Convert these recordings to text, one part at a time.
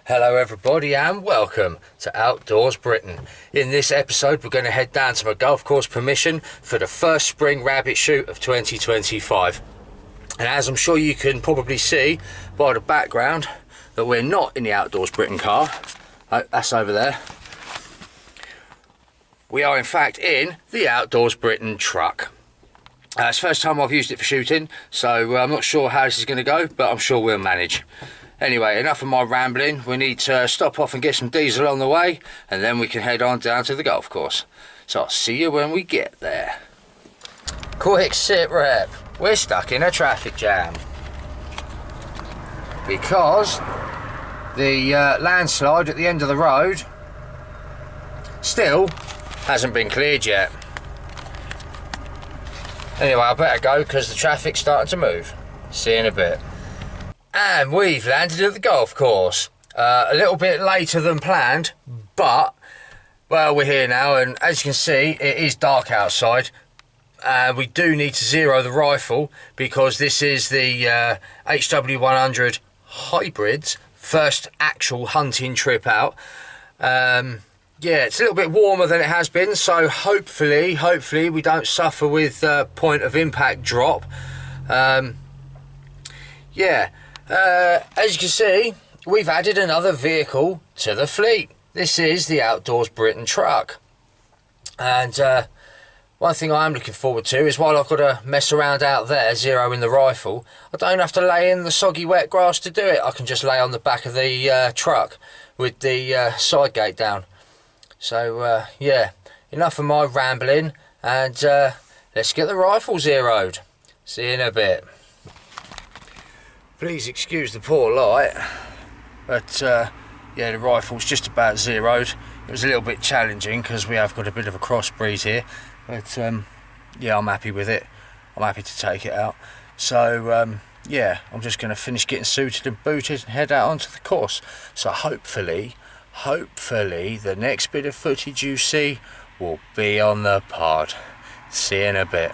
Hello everybody and welcome to Outdoors Britain. In this episode we're going to head down to my golf course permission for the first spring rabbit shoot of 2025. And as I'm sure you can probably see by the background that we're not in the Outdoors Britain car. Oh, that's over there. We are in fact in the Outdoors Britain truck. It's the first time I've used it for shooting, so I'm not sure how this is going to go, but I'm sure we'll manage. Anyway, enough of my rambling. We need to stop off and get some diesel on the way, and then we can head on down to the golf course. So I'll see you when we get there. Quick sit rep. We're stuck in a traffic jam because the landslide at the end of the road still hasn't been cleared yet. Anyway, I better go because the traffic's starting to move. See you in a bit. And we've landed at the golf course. A little bit later than planned, but, well, we're here now, and as you can see, it is dark outside. We do need to zero the rifle because this is the HW100 Hybrid's first actual hunting trip out. Yeah, it's a little bit warmer than it has been, so hopefully we don't suffer with point of impact drop. Yeah. As you can see, we've added another vehicle to the fleet. This is the Outdoors Britain truck. And one thing I am looking forward to is while I've got to mess around out there, zeroing the rifle, I don't have to lay in the soggy wet grass to do it. I can just lay on the back of the truck with the side gate down. So, yeah, enough of my rambling, and let's get the rifle zeroed. See you in a bit. Please excuse the poor light, but yeah, the rifle's just about zeroed. It was a little bit challenging because we have got a bit of a crossbreed here, but yeah, I'm happy with it. I'm happy to take it out. So yeah, I'm just going to finish getting suited and booted and head out onto the course. So hopefully the next bit of footage you see will be on the pod. See you in a bit.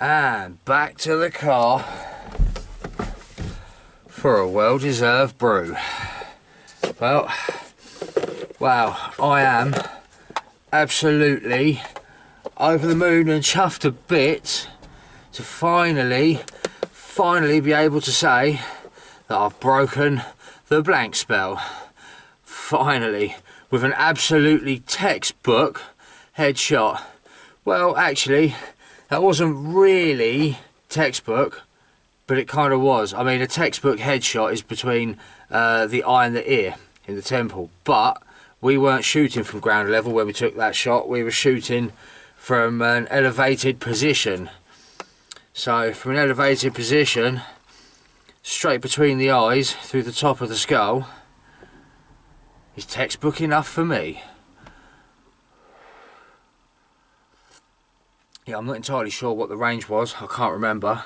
And back to the car for a well-deserved brew. Well, wow, I am absolutely over the moon and chuffed a bit to finally be able to say that I've broken the blank spell. Finally, with an absolutely textbook headshot. Well, actually, that wasn't really textbook, but it kind of was. I mean, a textbook headshot is between the eye and the ear in the temple, but we weren't shooting from ground level when we took that shot. We were shooting from an elevated position. So from an elevated position, straight between the eyes through the top of the skull, is textbook enough for me. Yeah, I'm not entirely sure what the range was. I can't remember.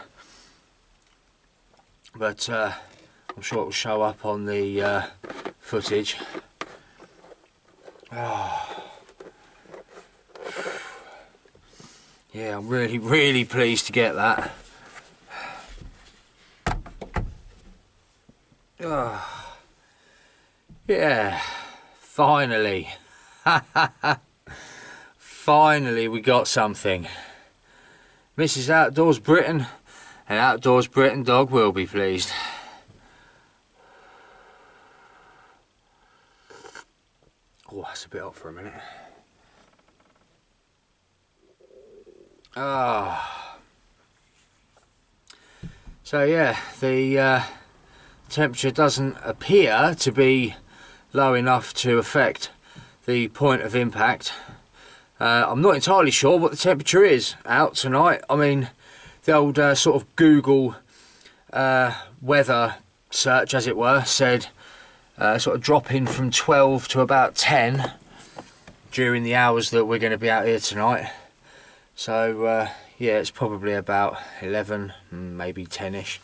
But I'm sure it will show up on the footage. Oh. Yeah, I'm really pleased to get that. Oh. Yeah, finally. Finally we got something. Mrs. Outdoors Britain and Outdoors Britain dog will be pleased. Oh, that's a bit hot for a minute. Ah. So yeah, the temperature doesn't appear to be low enough to affect the point of impact. I'm not entirely sure what the temperature is out tonight. I mean, the old sort of Google weather search, as it were, said sort of dropping from 12 to about 10 during the hours that we're going to be out here tonight. So yeah, it's probably about 11, maybe 10ish.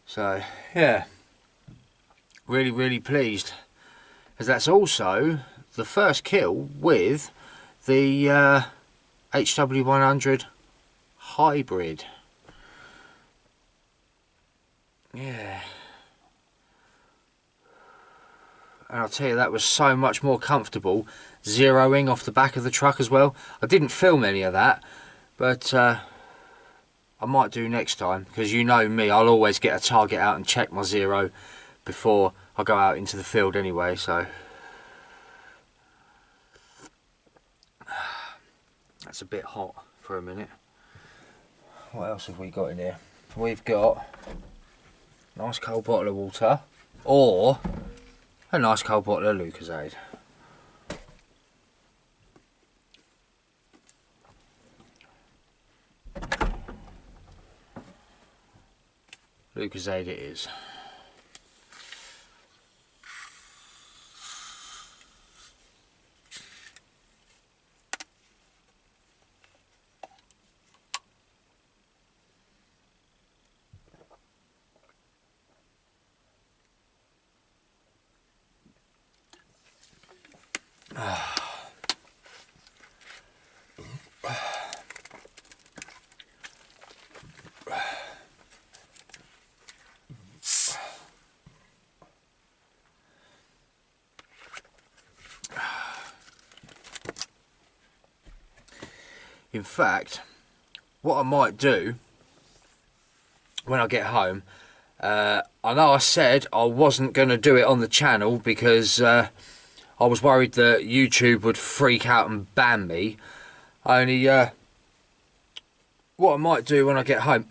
So yeah, really pleased, as that's also the first kill with the HW100 hybrid. Yeah, and I'll tell you, that was so much more comfortable zeroing off the back of the truck as well. I didn't film any of that, but I might do next time, because you know me, I'll always get a target out and check my zero before I go out into the field anyway. So that's a bit hot for a minute. What else have we got in here? We've got a nice cold bottle of water, or a nice cold bottle of Lucozade. Lucozade it is. In fact, what I might do when I get home, I know I said I wasn't going to do it on the channel because I was worried that YouTube would freak out and ban me. Only what I might do when I get home,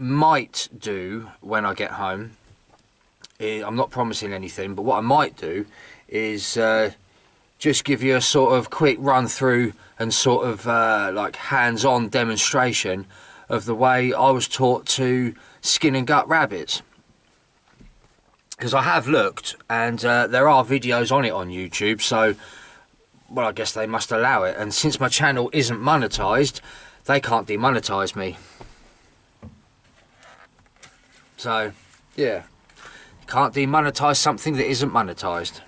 I'm not promising anything, but what I might do is just give you a sort of quick run through and sort of like hands-on demonstration of the way I was taught to skin and gut rabbits. Because I have looked, and there are videos on it on YouTube, so well, I guess they must allow it. And since my channel isn't monetized, they can't demonetize me. So yeah, you can't demonetize something that isn't monetized.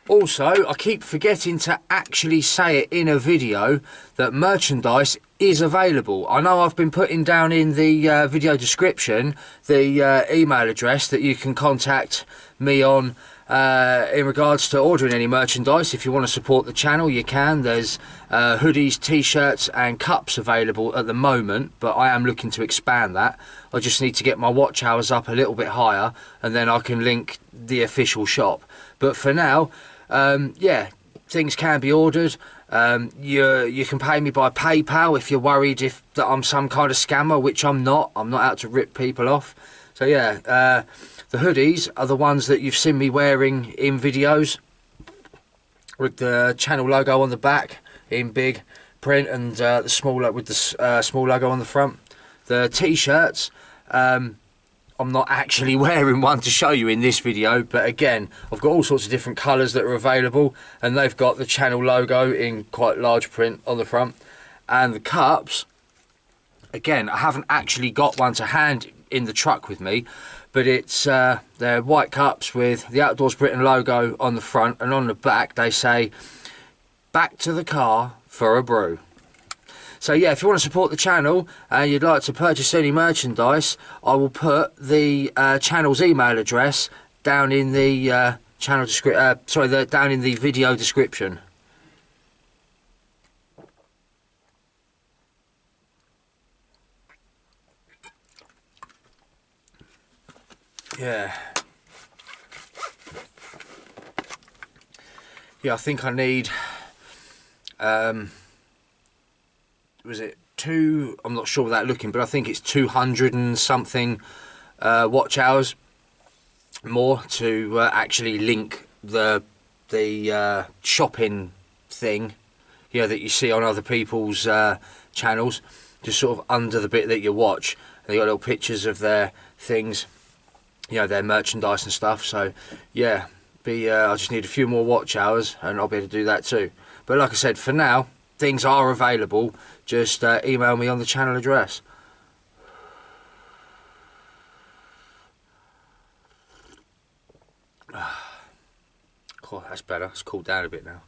Also, I keep forgetting to actually say it in a video that merchandise is available. I know I've been putting down in the video description the email address that you can contact me on in regards to ordering any merchandise. If you want to support the channel, you can. There's hoodies, t-shirts and cups available at the moment, but I am looking to expand that. I just need to get my watch hours up a little bit higher, and then I can link the official shop. But for now, yeah, things can be ordered. You can pay me by PayPal if you're worried that I'm some kind of scammer, which I'm not. I'm not out to rip people off. So yeah, the hoodies are the ones that you've seen me wearing in videos, with the channel logo on the back in big print, and the small with the small logo on the front. The t-shirts, I'm not actually wearing one to show you in this video, but again, I've got all sorts of different colours that are available, and they've got the channel logo in quite large print on the front. And the cups, again, I haven't actually got one to hand in the truck with me, but it's they're white cups with the Outdoors Britain logo on the front, and on the back they say, "Back to the car for a brew." So yeah, if you want to support the channel and you'd like to purchase any merchandise, I will put the channel's email address down in the channel description. Sorry, down in the video description. Yeah. Yeah, I think I need, was it two, I'm not sure without looking, but I think it's 200 and something watch hours more to actually link the shopping thing, you know, that you see on other people's channels, just sort of under the bit that you watch. They got little pictures of their things, you know, their merchandise and stuff. So yeah, I just need a few more watch hours and I'll be able to do that too. But like I said, for now, things are available. Just email me on the channel address. Cool, that's better. It's cooled down a bit now.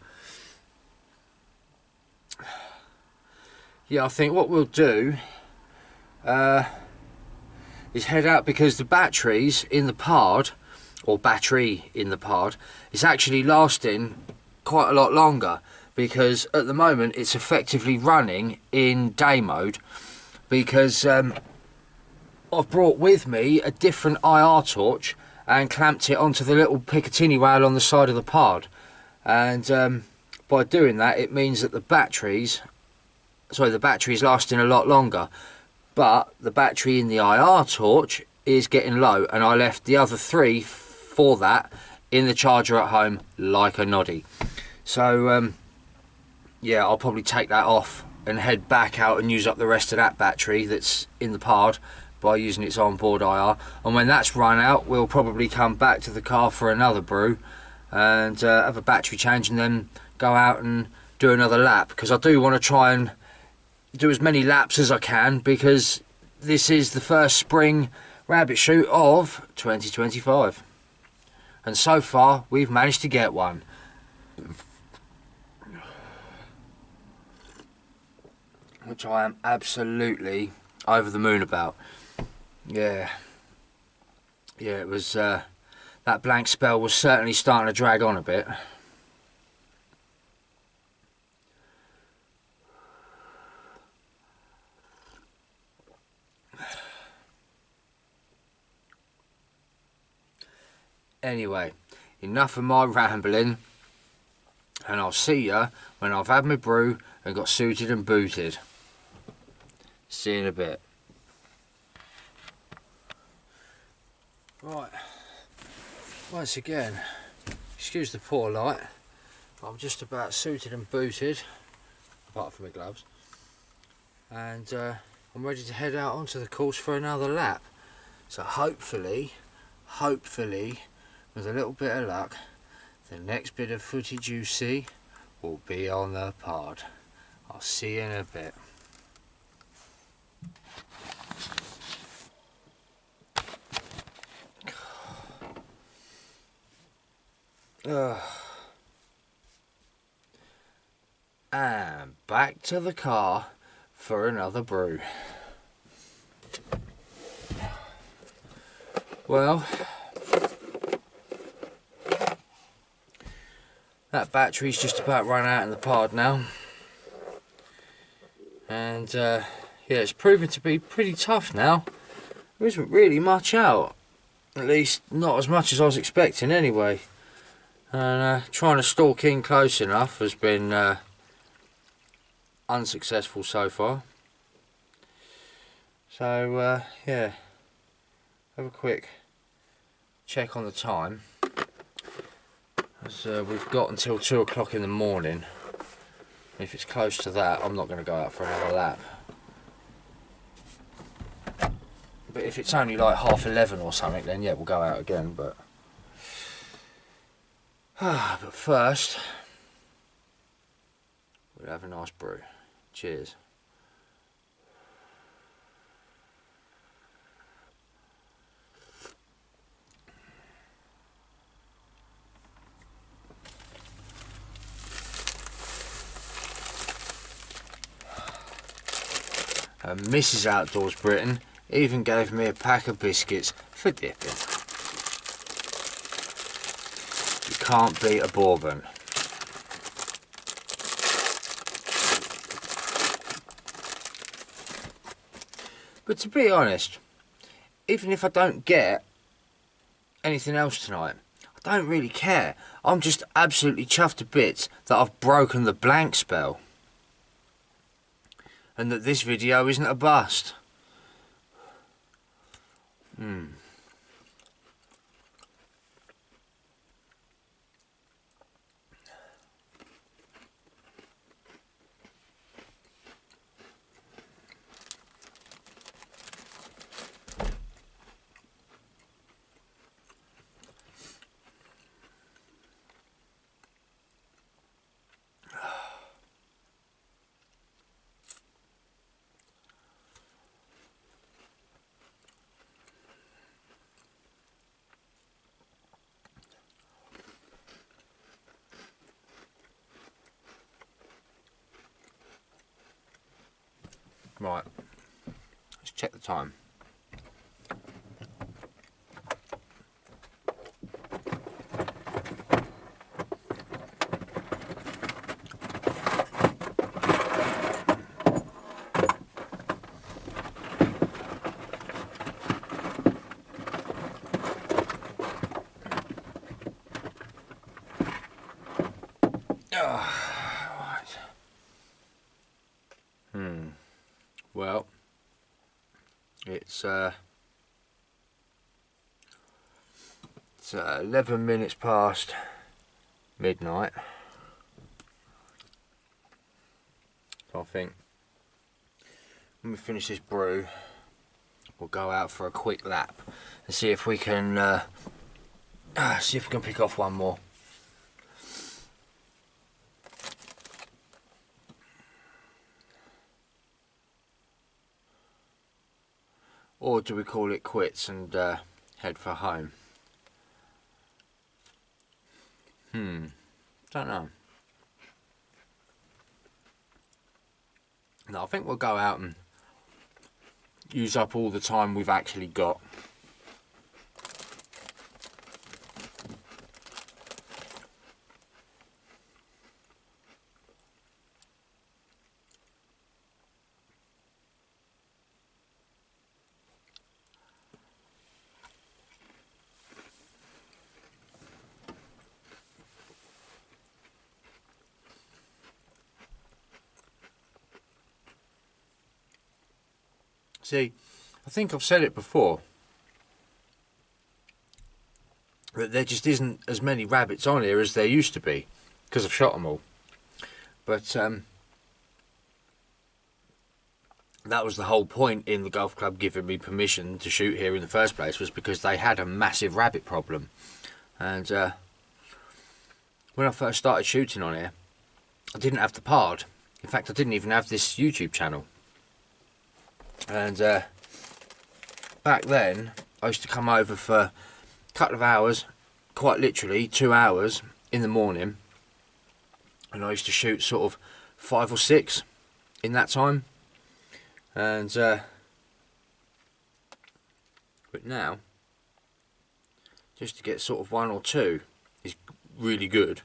Yeah, I think what we'll do is head out, because the batteries in the pod, or battery in the pod, is actually lasting quite a lot longer, because at the moment it's effectively running in day mode, because I've brought with me a different IR torch and clamped it onto the little Picatinny rail on the side of the pod, and by doing that it means that the battery's lasting a lot longer, but the battery in the IR torch is getting low, and I left the other 3 for that in the charger at home like a noddy. So yeah, I'll probably take that off and head back out and use up the rest of that battery that's in the pod by using its onboard IR, and when that's run out we'll probably come back to the car for another brew and have a battery change, and then go out and do another lap, because I do want to try and do as many laps as I can, because this is the first spring rabbit shoot of 2025, and so far we've managed to get one. Which I am absolutely over the moon about. Yeah, it was that blank spell was certainly starting to drag on a bit. Anyway, enough of my rambling, and I'll see ya when I've had my brew and got suited and booted. See you in a bit. Right, once again, excuse the poor light, I'm just about suited and booted, apart from my gloves, and I'm ready to head out onto the course for another lap. So hopefully, with a little bit of luck, the next bit of footage you see will be on the pod. I'll see you in a bit. And back to the car for another brew. Well, that battery's just about run out in the pod now, and yeah, it's proving to be pretty tough now. There isn't really much out, at least not as much as I was expecting anyway, and trying to stalk in close enough has been unsuccessful so far. So yeah, have a quick check on the time, as we've got until 2 o'clock in the morning. If it's close to that, I'm not going to go out for another lap. But if it's only like 11:30 or something, then yeah, we'll go out again. But but first, we'll have a nice brew. Cheers. And Mrs. Outdoors Britain even gave me a pack of biscuits for dipping. can't beat a bourbon. But to be honest, even if I don't get anything else tonight, I don't really care. I'm just absolutely chuffed to bits that I've broken the blank spell. And that this video isn't a bust. Right, let's check the time. Well, it's 11 minutes past midnight. So I think when we finish this brew, we'll go out for a quick lap and see if we can pick off one more. Or do we call it quits and head for home? Don't know. No, I think we'll go out and use up all the time we've actually got. See, I think I've said it before, that there just isn't as many rabbits on here as there used to be, because I've shot them all. But that was the whole point in the golf club giving me permission to shoot here in the first place, was because they had a massive rabbit problem. And when I first started shooting on here, I didn't have the pod. In fact, I didn't even have this YouTube channel. And back then, I used to come over for a couple of hours, quite literally 2 hours in the morning, and I used to shoot sort of 5 or 6 in that time. And but now, just to get sort of 1 or 2 is really good,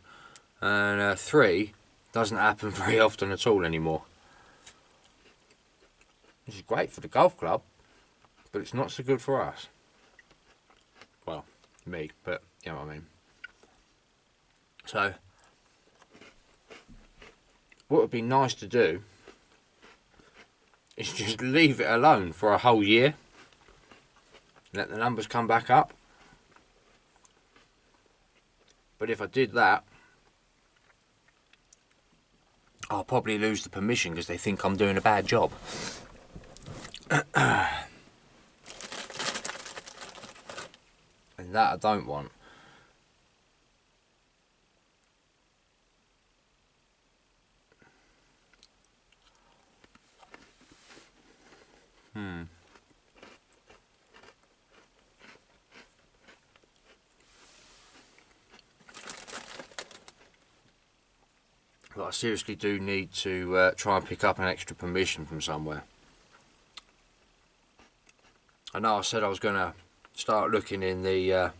and 3 doesn't happen very often at all anymore. This is great for the golf club, but it's not so good for us. Well, me, but you know what I mean. So, what would be nice to do is just leave it alone for a whole year. Let the numbers come back up. But if I did that, I'll probably lose the permission because they think I'm doing a bad job. And that I don't want. But I seriously do need to try and pick up an extra permission from somewhere. I know I said I was going to start looking in the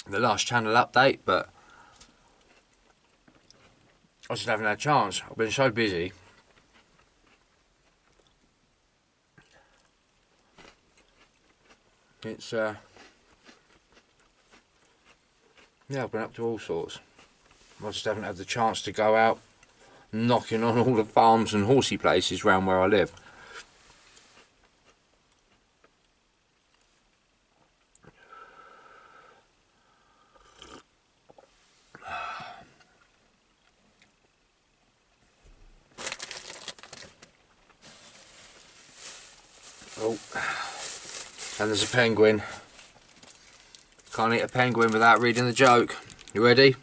last channel update, but I just haven't had a chance. I've been so busy. It's yeah, I've been up to all sorts. I just haven't had the chance to go out knocking on all the farms and horsey places around where I live. Oh, and there's a penguin. Can't eat a penguin without reading the joke. You ready?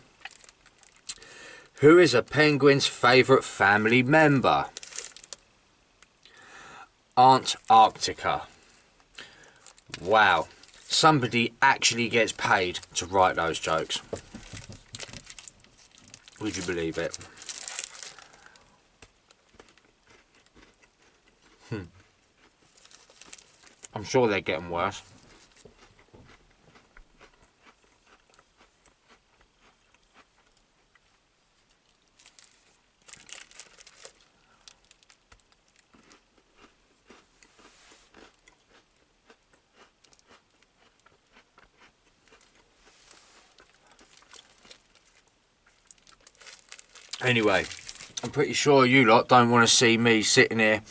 Who is a penguin's favourite family member? Antarctica. Wow, somebody actually gets paid to write those jokes. Would you believe it? I'm sure they're getting worse. Anyway, I'm pretty sure you lot don't want to see me sitting here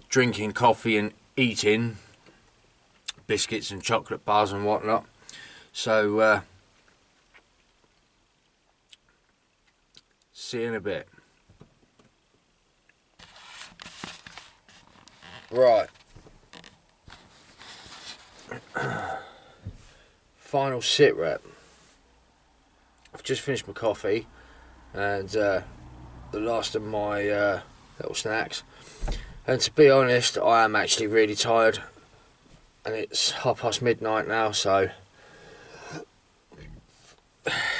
drinking coffee and eating biscuits and chocolate bars and whatnot. So, see you in a bit. Right. Final sit rep. I've just finished my coffee and the last of my little snacks, and to be honest, I am actually really tired, and it's midnight now, so,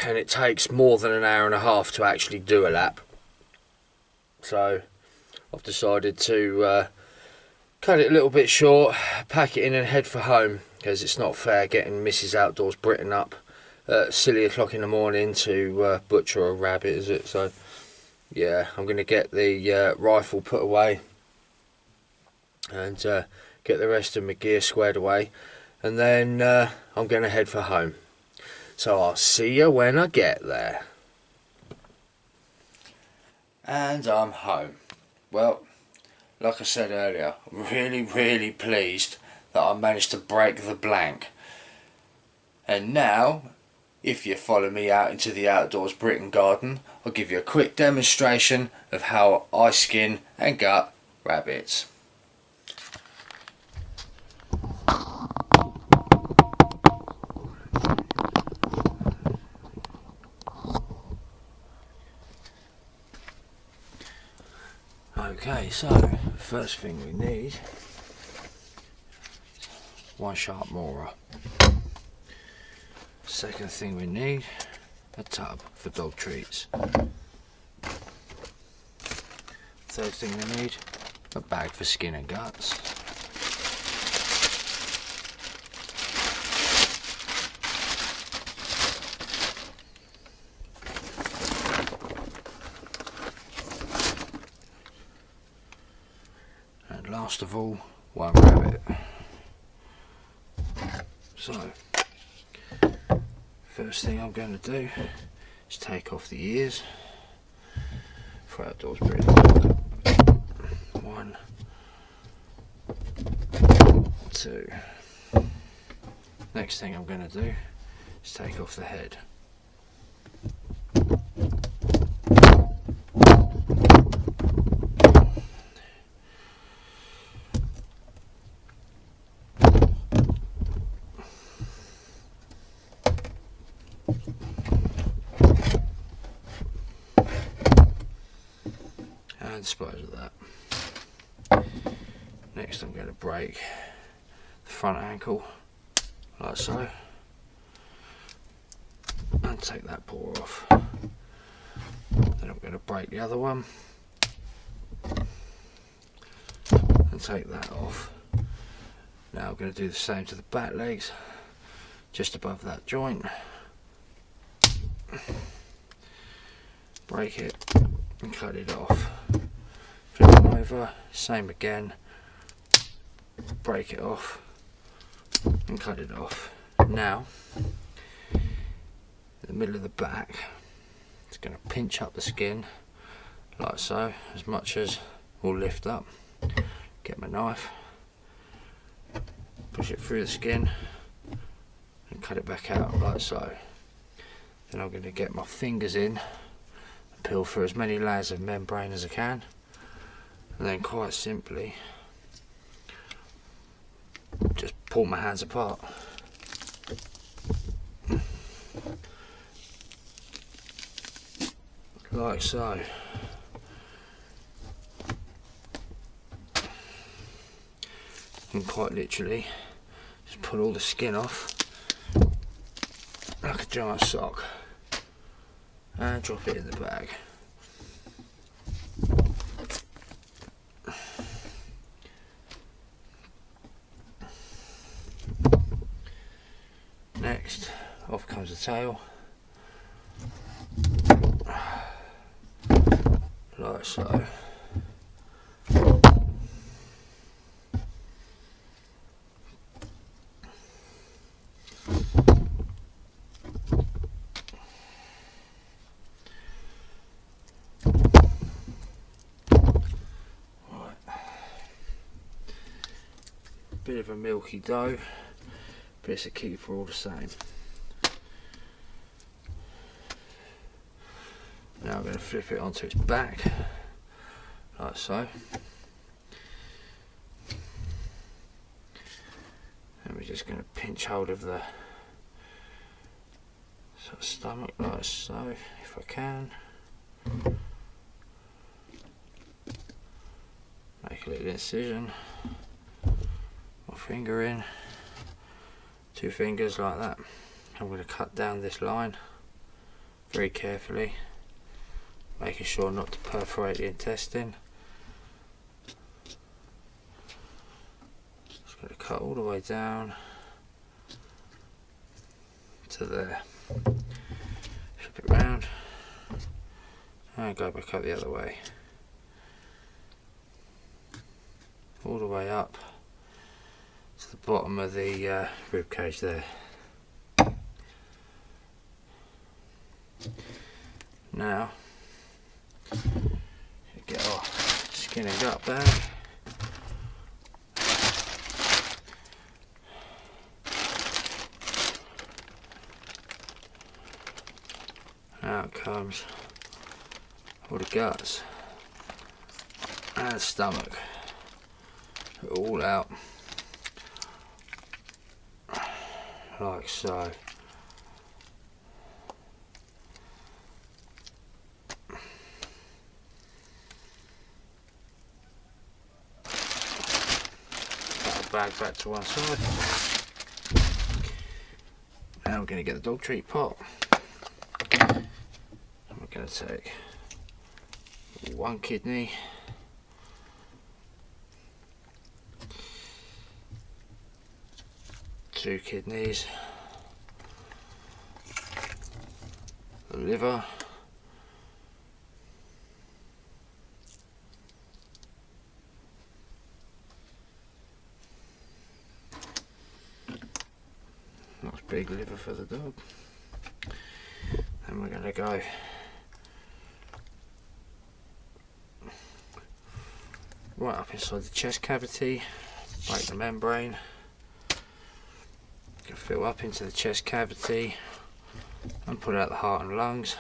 and it takes more than an hour and a half to actually do a lap, so I've decided to cut it a little bit short, pack it in and head for home, because it's not fair getting Mrs. Outdoors Britain up at silly o'clock in the morning to butcher a rabbit, is it? So yeah, I'm going to get the rifle put away and get the rest of my gear squared away, and then I'm going to head for home. So I'll see you when I get there. And I'm home. Well, like I said earlier, I'm really pleased that I managed to break the blank. And now, if you follow me out into the Outdoors Britain garden, I'll give you a quick demonstration of how I skin and gut rabbits. Okay, so first thing we need, one sharp molar. Second thing we need, a tub for dog treats. Third thing we need, a bag for skin and guts. And last of all, one rabbit. So, first thing I'm going to do is take off the ears for Outdoors Britain. 1, 2. Next thing I'm going to do is take off the head. And dispose of that. Next I'm going to break the front ankle like so, and take that paw off. Then I'm going to break the other one and take that off. Now I'm going to do the same to the back legs, just above that joint. Break it and cut it off. Flip them over, same again, break it off and cut it off. Now, in the middle of the back, it's going to pinch up the skin like so, as much as will lift up. Get my knife, push it through the skin and cut it back out like so. Then I'm going to get my fingers in and peel through as many layers of membrane as I can, and then quite simply just pull my hands apart. Like so. And quite literally just pull all the skin off like a giant sock and drop it in the bag. Next, off comes the tail, like so. Bit of a milky dough, but it's a keeper all the same. Now I'm going to flip it onto its back, like so. And we're just going to pinch hold of the sort of stomach, like so, if I can. Make a little incision. Finger in, 2 fingers like that. I'm going to cut down this line very carefully, making sure not to perforate the intestine. Just going to cut all the way down to there. Flip it round and go back up the other way, all the way up to the bottom of the rib cage there. Now, get our skin and gut bag. Out comes all the guts and stomach, all out. Like so. Put the bag back to one side. Now we're going to get the dog treat pot. And we're going to take 1 kidney, 2 kidneys, the liver, nice big liver for the dog. Then we're going to go right up inside the chest cavity, break the membrane. Can fill up into the chest cavity and pull out the heart and lungs.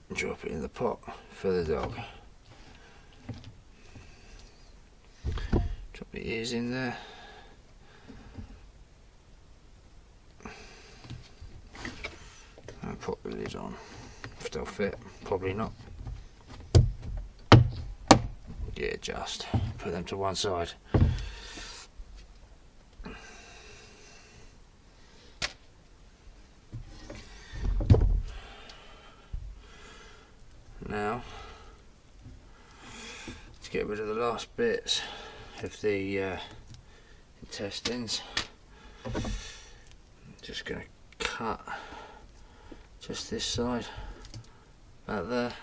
And drop it in the pot for the dog. Drop the ears in there. And put the lid on. If they'll fit, probably not. Yeah, just put them to one side. Now, to get rid of the last bits of the intestines, I'm just going to cut just this side, about there.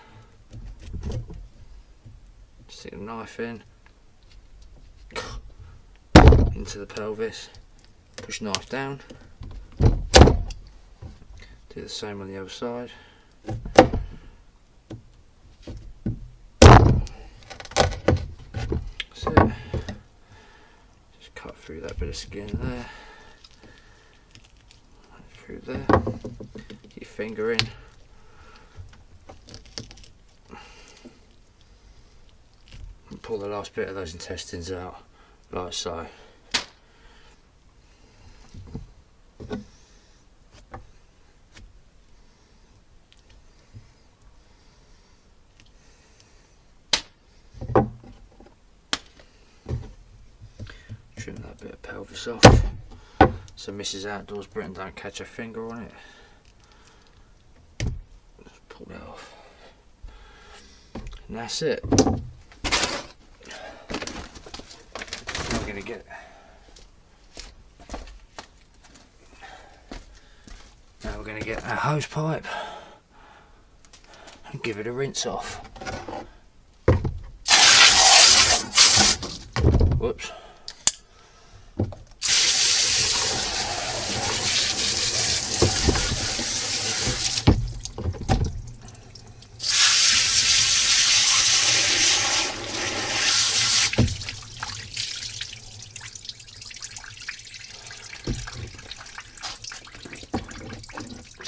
Stick the knife in, into the pelvis, push knife down, do the same on the other side. That's it. Just cut through that bit of skin there, through there, get your finger in. And pull the last bit of those intestines out, like so. Trim that bit of pelvis off so Mrs. Outdoors Britain don't catch her finger on it. Just pull that off. And that's it. Now we're going to get our hose pipe and give it a rinse off. Whoops.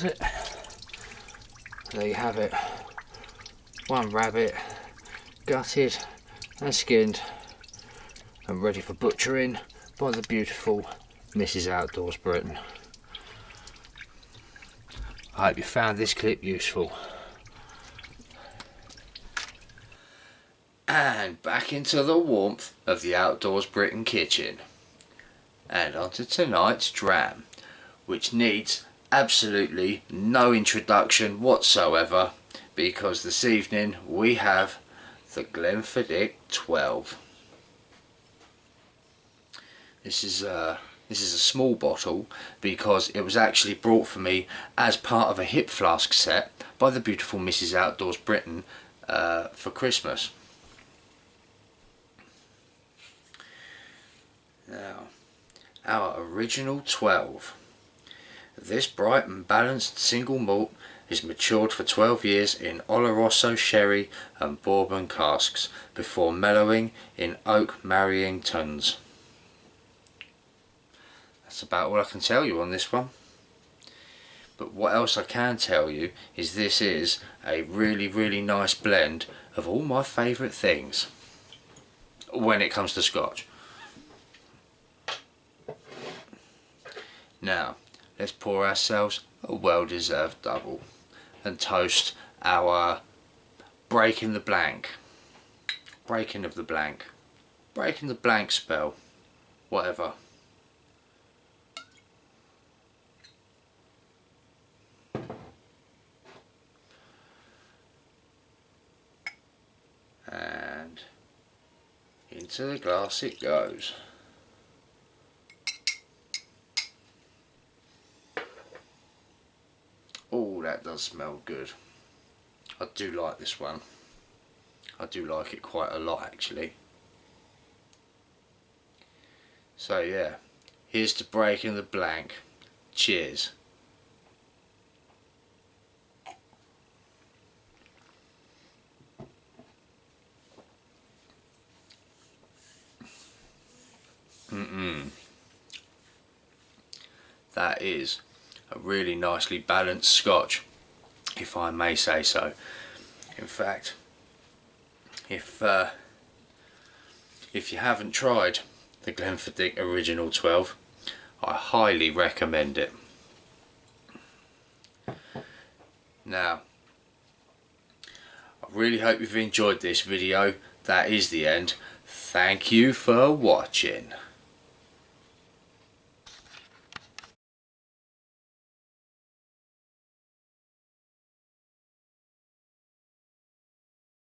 That's it. There you have it. One rabbit gutted and skinned and ready for butchering by the beautiful Mrs. Outdoors Britain. I hope you found this clip useful. And back into the warmth of the Outdoors Britain kitchen. And onto tonight's dram, which needs absolutely no introduction whatsoever, because this evening we have the Glenfiddich 12. This is a small bottle because it was actually brought for me as part of a hip flask set by the beautiful Mrs. Outdoors Britain for Christmas. Now, our original 12. This bright and balanced single malt is matured for 12 years in Oloroso sherry and bourbon casks before mellowing in oak marrying tuns. That's about all I can tell you on this one. But what else I can tell you is this is a really nice blend of all my favourite things when it comes to scotch. Now, let's pour ourselves a well-deserved double and toast our breaking the blank spell, whatever. And into the glass it goes. Oh, that does smell good. I do like this one. I do like it quite a lot actually. So yeah, here's to breaking the blank. Cheers. That is a really nicely balanced scotch, if I may say so. In fact, if you haven't tried the Glenfiddich Original 12, I highly recommend it. Now, I really hope you've enjoyed this video. That is the end. Thank you for watching.